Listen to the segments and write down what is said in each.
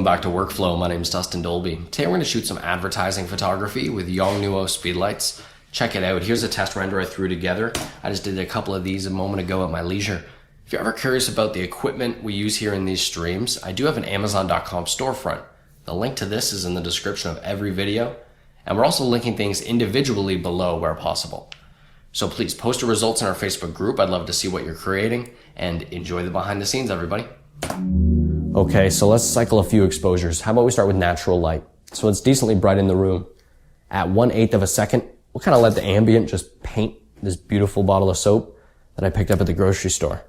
welcome back to Workflow. My name is Dustin Dolby. Today we're going to shoot some advertising photography with Yongnuo Speedlights. Check it out. Here's a test render I threw together. I just did a couple of these a moment ago at my leisure. If you're ever curious about the equipment we use here in these streams, I do have an Amazon.com storefront. The link to this is in the description of every video, and we're also linking things individually below where possible. So please post your results in our Facebook group. I'd love to see what you're creating, and enjoy the behind the scenes, everybody. Okay, so let's cycle a few exposures. How about we start with natural light? So it's decently bright in the room. At 1/8 of a second, we'll kind of let the ambient just paint this beautiful bottle of soap that I picked up at the grocery store.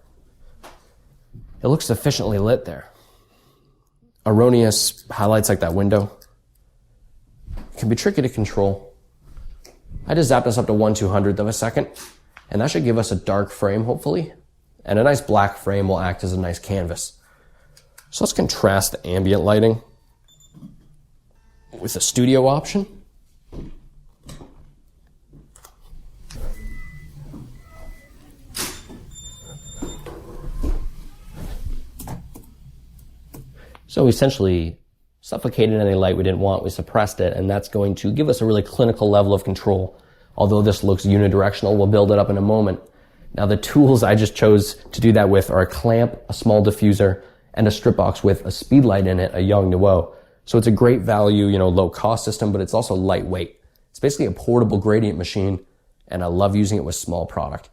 It looks sufficiently lit there. Erroneous highlights like that window can be tricky to control. I just zapped this up to 1/200th of a second, and that should give us a dark frame, hopefully. And a nice black frame will act as a nice canvas. So let's contrast the ambient lighting with the studio option. So we essentially suffocated any light we didn't want, we suppressed it, and that's going to give us a really clinical level of control. Although this looks unidirectional, we'll build it up in a moment. Now the tools I just chose to do that with are a clamp, a small diffuser, and a Stripbox with a Speedlight in it, a Yongnuo. So it's a great value, low cost system, but it's also lightweight. It's basically a portable gradient machine, and I love using it with small product.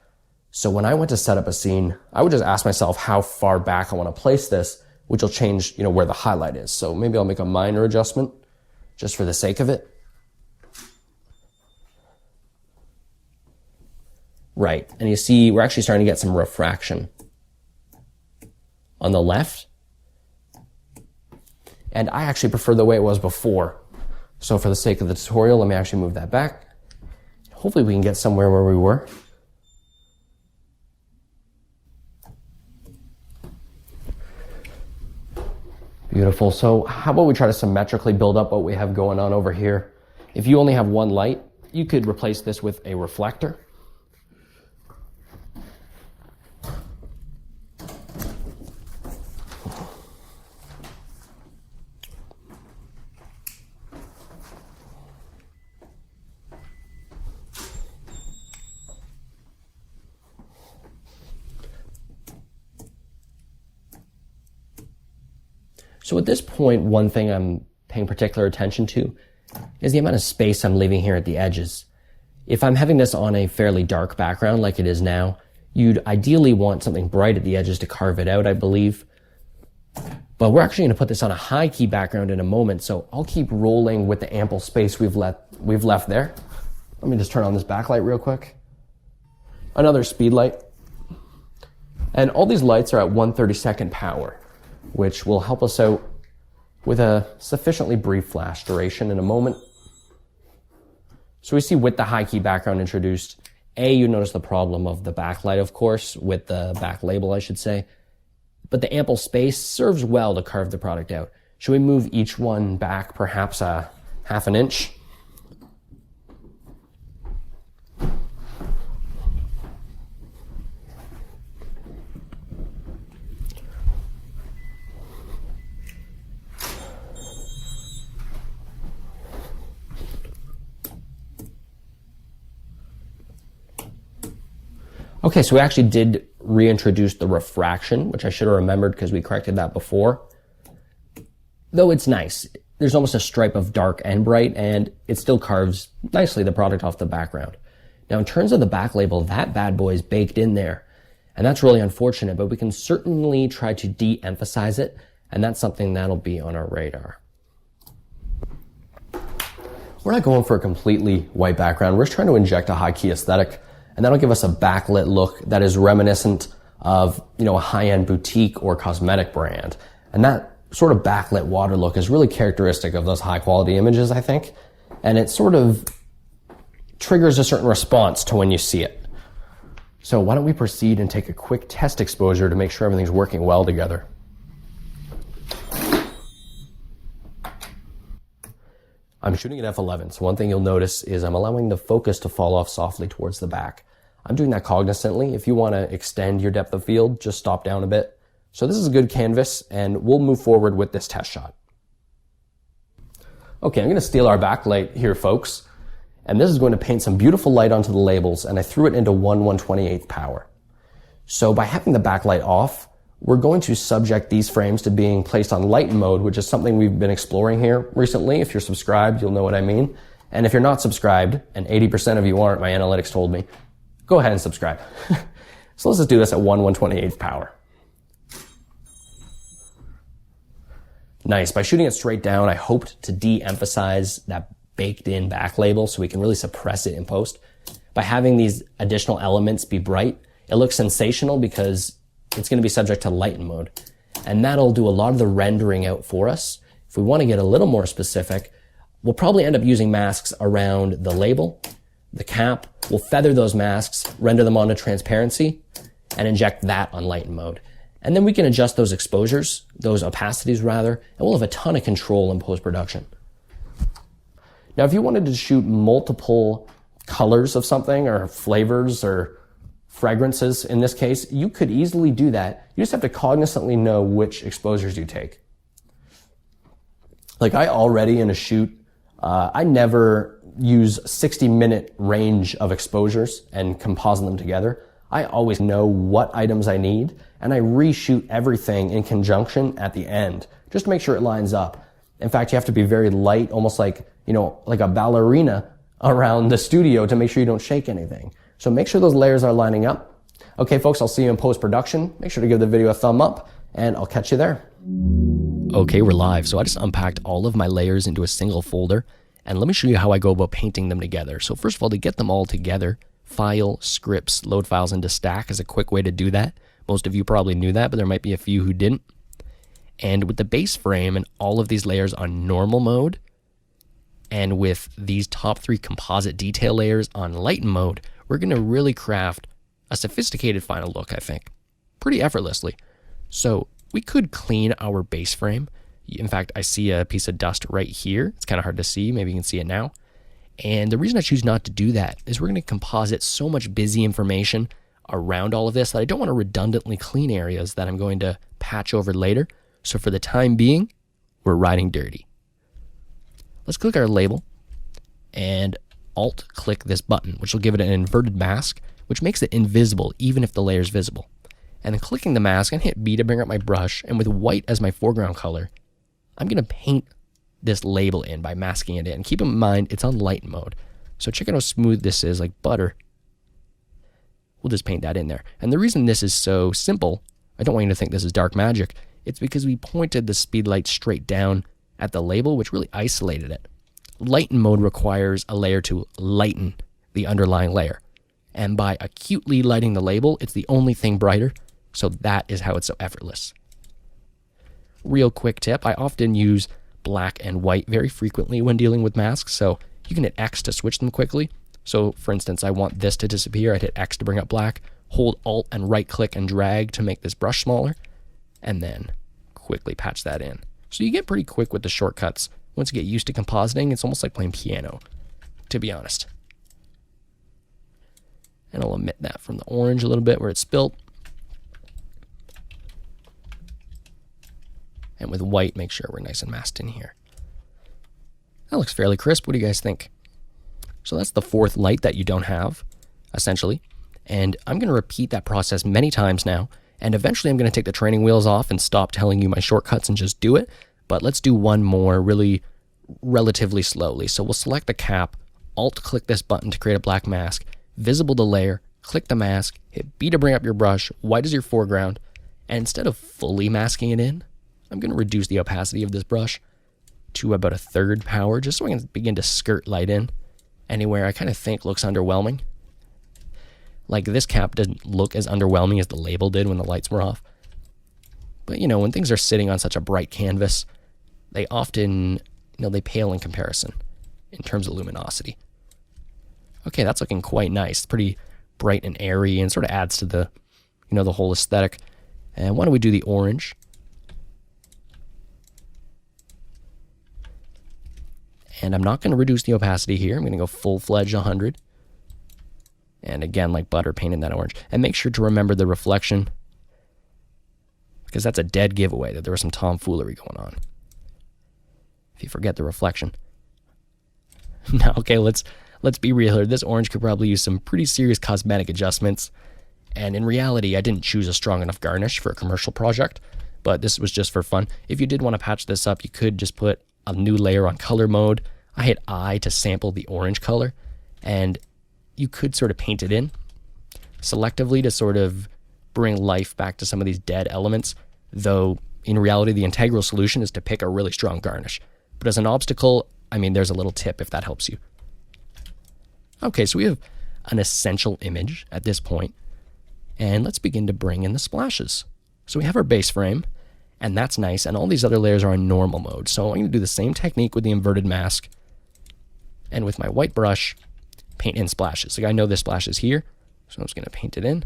So when I went to set up a scene, I would just ask myself how far back I want to place this, which will change, where the highlight is. So maybe I'll make a minor adjustment just for the sake of it. Right, and you see we're actually starting to get some refraction on the left. And I actually prefer the way it was before. So for the sake of the tutorial, let me actually move that back. Hopefully we can get somewhere where we were. Beautiful. So how about we try to symmetrically build up what we have going on over here? If you only have one light, you could replace this with a reflector. So at this point, one thing I'm paying particular attention to is the amount of space I'm leaving here at the edges. If I'm having this on a fairly dark background like it is now, you'd ideally want something bright at the edges to carve it out, I believe. But we're actually going to put this on a high key background in a moment, so I'll keep rolling with the ample space we've left there. Let me just turn on this backlight real quick. Another Speedlight. And all these lights are at 1/32nd power, which will help us out with a sufficiently brief flash duration in a moment. So we see with the high key background introduced, you notice the problem of the backlight, of course, with the back label, I should say. But the ample space serves well to carve the product out. Should we move each one back perhaps a 1/2 inch? Okay, so we actually did reintroduce the refraction, which I should have remembered because we corrected that before. Though it's nice. There's almost a stripe of dark and bright, and it still carves nicely the product off the background. Now, in terms of the back label, that bad boy is baked in there, and that's really unfortunate, but we can certainly try to de-emphasize it, and that's something that'll be on our radar. We're not going for a completely white background. We're just trying to inject a high-key aesthetic, and that'll give us a backlit look that is reminiscent of, a high-end boutique or cosmetic brand. And that sort of backlit water look is really characteristic of those high-quality images, I think. And it sort of triggers a certain response to when you see it. So why don't we proceed and take a quick test exposure to make sure everything's working well together. I'm shooting at f11, so one thing you'll notice is I'm allowing the focus to fall off softly towards the back. I'm doing that cognizantly. If you want to extend your depth of field, just stop down a bit. So this is a good canvas, and we'll move forward with this test shot. Okay, I'm going to steal our backlight here, folks. And this is going to paint some beautiful light onto the labels, and I threw it into 1/128th power. So by having the backlight off, we're going to subject these frames to being placed on Lighten mode, which is something we've been exploring here recently. If you're subscribed, you'll know what I mean. And if you're not subscribed, and 80% of you aren't, my analytics told me, go ahead and subscribe. So let's just do this at 1/128th power. Nice. By shooting it straight down, I hoped to de-emphasize that baked in back label so we can really suppress it in post. By having these additional elements be bright, it looks sensational because it's going to be subject to Lighten mode. And that'll do a lot of the rendering out for us. If we want to get a little more specific, we'll probably end up using masks around the label, the cap. We'll feather those masks, render them onto transparency, and inject that on Lighten mode. And then we can adjust those exposures, those opacities rather, and we'll have a ton of control in post-production. Now, if you wanted to shoot multiple colors of something or flavors or fragrances in this case, you could easily do that. You just have to cognizantly know which exposures you take. Like I already in a shoot, I never use 60-minute range of exposures and composite them together. I always know what items I need, and I reshoot everything in conjunction at the end, just to make sure it lines up. In fact, you have to be very light, almost like, like a ballerina around the studio to make sure you don't shake anything. So make sure those layers are lining up. Okay, folks, I'll see you in post-production. Make sure to give the video a thumb up, and I'll catch you there. Okay, we're live. So I just unpacked all of my layers into a single folder, and let me show you how I go about painting them together. So first of all, to get them all together, File, Scripts, Load Files into Stack is a quick way to do that. Most of you probably knew that, but there might be a few who didn't. And with the base frame and all of these layers on normal mode, and with these top 3 composite detail layers on Lighten mode, we're going to really craft a sophisticated final look, I think, pretty effortlessly. So we could clean our base frame. In fact, I see a piece of dust right here. It's kind of hard to see. Maybe you can see it now. And the reason I choose not to do that is we're going to composite so much busy information around all of this that I don't want to redundantly clean areas that I'm going to patch over later. So for the time being, we're riding dirty. Let's click our label and Alt-click this button, which will give it an inverted mask, which makes it invisible even if the layer is visible. And then clicking the mask, and hit B to bring up my brush, and with white as my foreground color, I'm going to paint this label in by masking it in. Keep in mind, it's on Lighten mode. So check out how smooth this is, like butter. We'll just paint that in there. And the reason this is so simple, I don't want you to think this is dark magic, it's because we pointed the speedlight straight down at the label, which really isolated it. Lighten mode requires a layer to lighten the underlying layer. And by acutely lighting the label, it's the only thing brighter, so that is how it's so effortless. Real quick tip, I often use black and white very frequently when dealing with masks, so you can hit X to switch them quickly. So for instance, I want this to disappear, I'd hit X to bring up black, hold Alt and right click and drag to make this brush smaller, and then quickly patch that in. So you get pretty quick with the shortcuts. Once you get used to compositing, it's almost like playing piano, to be honest. And I'll omit that from the orange a little bit where it's spilt. And with white, make sure we're nice and masked in here. That looks fairly crisp. What do you guys think? So that's the 4th light that you don't have, essentially. And I'm going to repeat that process many times now. And eventually I'm going to take the training wheels off and stop telling you my shortcuts and just do it. But let's do one more really relatively slowly. So we'll select the cap, Alt-click this button to create a black mask, visible the layer, click the mask, hit B to bring up your brush, white is your foreground, and instead of fully masking it in, I'm going to reduce the opacity of this brush to about 1/3 power, just so I can begin to skirt light in anywhere I kind of think looks underwhelming. Like this cap didn't look as underwhelming as the label did when the lights were off. But when things are sitting on such a bright canvas, they often, they pale in comparison in terms of luminosity. Okay, that's looking quite nice. Pretty bright and airy and sort of adds to the, the whole aesthetic. And why don't we do the orange? And I'm not going to reduce the opacity here. I'm going to go full-fledged 100. And again, like butter, paint in that orange. And make sure to remember the reflection, because that's a dead giveaway that there was some tomfoolery going on. If you forget the reflection. Now, okay, let's be real here. This orange could probably use some pretty serious cosmetic adjustments. And in reality, I didn't choose a strong enough garnish for a commercial project, but this was just for fun. If you did want to patch this up, you could just put a new layer on color mode. I hit I to sample the orange color, and you could sort of paint it in selectively to sort of bring life back to some of these dead elements, though in reality, the integral solution is to pick a really strong garnish. But as an obstacle, I mean, there's a little tip if that helps you. Okay, so we have an essential image at this point, and let's begin to bring in the splashes. So we have our base frame, and that's nice, and all these other layers are in normal mode. So I'm going to do the same technique with the inverted mask, and with my white brush, paint in splashes. Like I know this splash is here, so I'm just going to paint it in.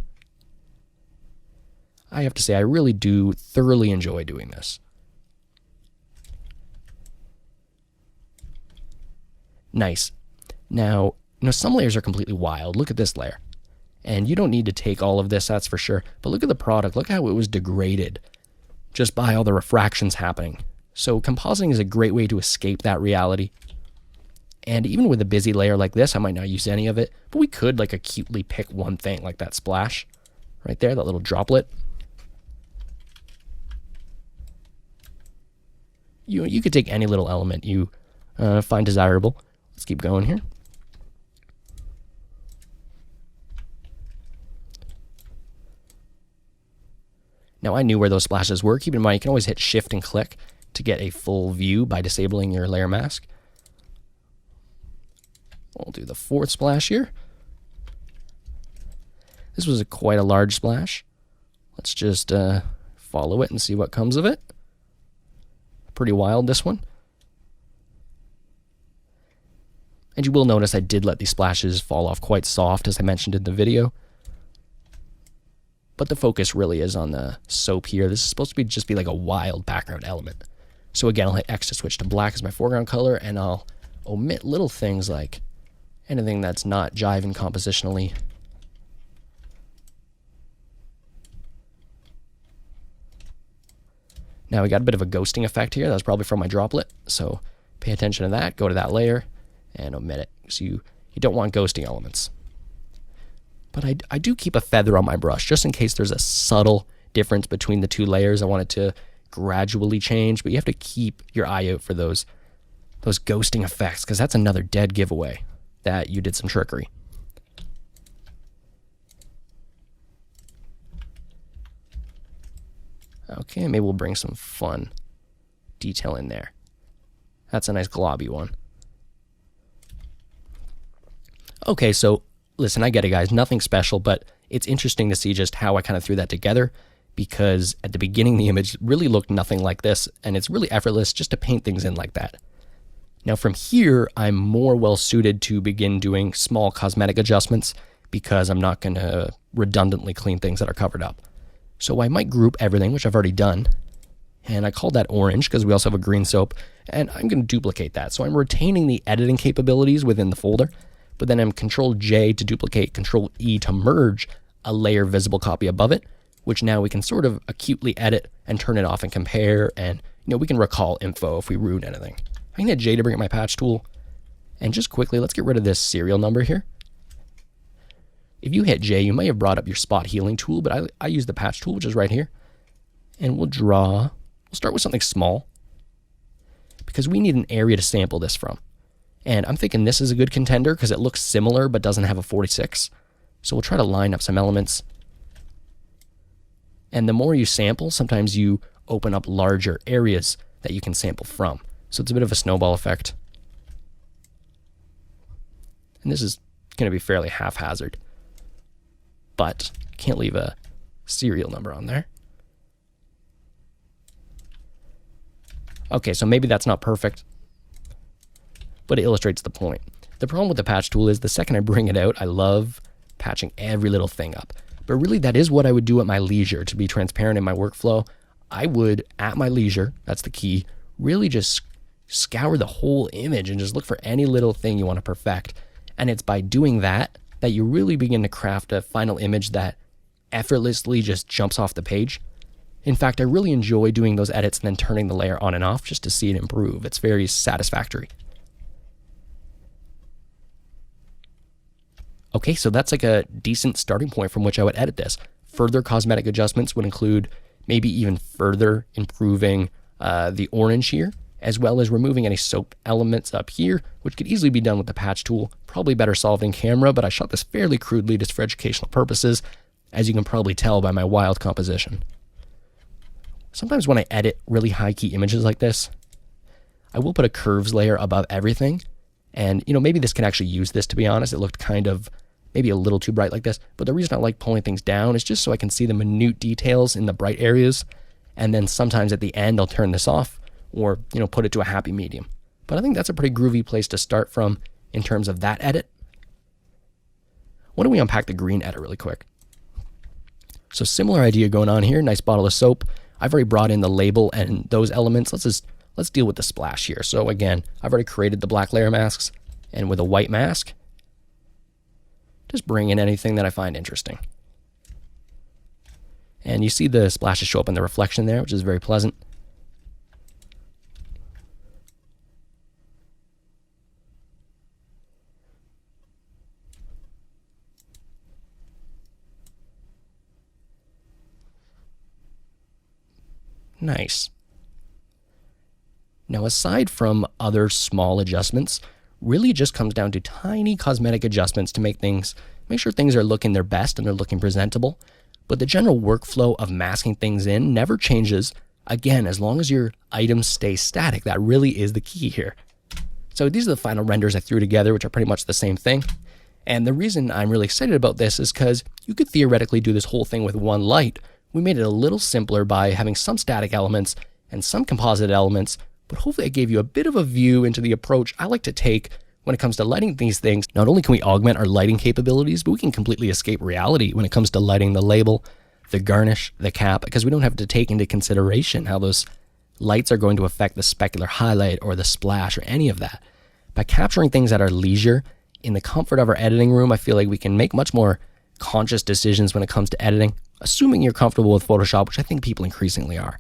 I have to say, I really do thoroughly enjoy doing this. Nice. Now, some layers are completely wild. Look at this layer. And you don't need to take all of this, that's for sure. But look at the product. Look how it was degraded just by all the refractions happening. So compositing is a great way to escape that reality. And even with a busy layer like this, I might not use any of it, but we could like acutely pick one thing, like that splash right there, that little droplet. You could take any little element you find desirable. Let's keep going here. Now I knew where those splashes were. Keep in mind, you can always hit Shift and click to get a full view by disabling your layer mask. We'll do the fourth splash here. This was quite a large splash. Let's just follow it and see what comes of it. Pretty wild, this one. And you will notice I did let these splashes fall off quite soft, as I mentioned in the video. But the focus really is on the soap here. This is supposed to just be like a wild background element. So again, I'll hit X to switch to black as my foreground color, and I'll omit little things like anything that's not jiving compositionally. Now we got a bit of a ghosting effect here. That's probably from my droplet. So pay attention to that. Go to that layer and omit it. So you don't want ghosting elements. But I do keep a feather on my brush just in case there's a subtle difference between the two layers. I want it to gradually change, but you have to keep your eye out for those ghosting effects, because that's another dead giveaway that you did some trickery. Okay, maybe we'll bring some fun detail in there. That's a nice globby one. Okay, so listen, I get it, guys. Nothing special, but it's interesting to see just how I kind of threw that together, because at the beginning, the image really looked nothing like this, and it's really effortless just to paint things in like that. Now from here, I'm more well suited to begin doing small cosmetic adjustments because I'm not going to redundantly clean things that are covered up. So I might group everything, which I've already done, and I called that orange because we also have a green soap, and I'm going to duplicate that. So I'm retaining the editing capabilities within the folder, but then I'm Control-J to duplicate, Control-E to merge a layer visible copy above it, which now we can sort of acutely edit and turn it off and compare, and we can recall info if we ruin anything. I can hit J to bring up my patch tool, and just quickly, let's get rid of this serial number here. If you hit J, you may have brought up your spot healing tool, but I use the patch tool, which is right here, and we'll start with something small, because we need an area to sample this from. And I'm thinking this is a good contender because it looks similar but doesn't have a 46. So we'll try to line up some elements. And the more you sample, sometimes you open up larger areas that you can sample from. So it's a bit of a snowball effect. And this is going to be fairly haphazard, but can't leave a serial number on there. Okay, so maybe that's not perfect, but it illustrates the point. The problem with the patch tool is the second I bring it out, I love patching every little thing up. But really, that is what I would do at my leisure. To be transparent in my workflow, I would, at my leisure, that's the key, really just scour the whole image and just look for any little thing you want to perfect. And it's by doing that that you really begin to craft a final image that effortlessly just jumps off the page. In fact, I really enjoy doing those edits and then turning the layer on and off just to see it improve. It's very satisfactory. Okay, so that's like a decent starting point from which I would edit this. Further cosmetic adjustments would include maybe even further improving the orange here, as well as removing any soap elements up here, which could easily be done with the patch tool. Probably better solved in camera, but I shot this fairly crudely just for educational purposes, as you can probably tell by my wild composition. Sometimes when I edit really high key images like this, I will put a curves layer above everything. And, maybe this can actually use this, to be honest. It looked kind of maybe a little too bright like this. But the reason I like pulling things down is just so I can see the minute details in the bright areas. And then sometimes at the end, I'll turn this off or, put it to a happy medium. But I think that's a pretty groovy place to start from in terms of that edit. Why don't we unpack the green edit really quick? So similar idea going on here. Nice bottle of soap. I've already brought in the label and those elements. Let's deal with the splash here. So again, I've already created the black layer masks, and with a white mask, just bring in anything that I find interesting. And you see the splashes show up in the reflection there, which is very pleasant. Nice. Now, aside from other small adjustments, really just comes down to tiny cosmetic adjustments to make sure things are looking their best and they're looking presentable. But the general workflow of masking things in never changes, again, as long as your items stay static. That really is the key here. So these are the final renders I threw together, which are pretty much the same thing. And the reason I'm really excited about this is because you could theoretically do this whole thing with one light. We made it a little simpler by having some static elements and some composite elements, but hopefully I gave you a bit of a view into the approach I like to take when it comes to lighting these things. Not only can we augment our lighting capabilities, but we can completely escape reality when it comes to lighting the label, the garnish, the cap, because we don't have to take into consideration how those lights are going to affect the specular highlight or the splash or any of that. By capturing things at our leisure, in the comfort of our editing room, I feel like we can make much more conscious decisions when it comes to editing, assuming you're comfortable with Photoshop, which I think people increasingly are.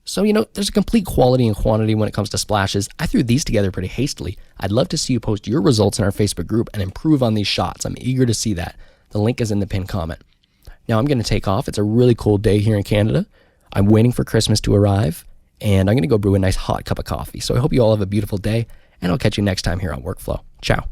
So, there's a complete quality and quantity when it comes to splashes. I threw these together pretty hastily. I'd love to see you post your results in our Facebook group and improve on these shots. I'm eager to see that. The link is in the pinned comment. Now I'm going to take off. It's a really cold day here in Canada. I'm waiting for Christmas to arrive, and I'm going to go brew a nice hot cup of coffee. So I hope you all have a beautiful day, and I'll catch you next time here on workphlo. Ciao.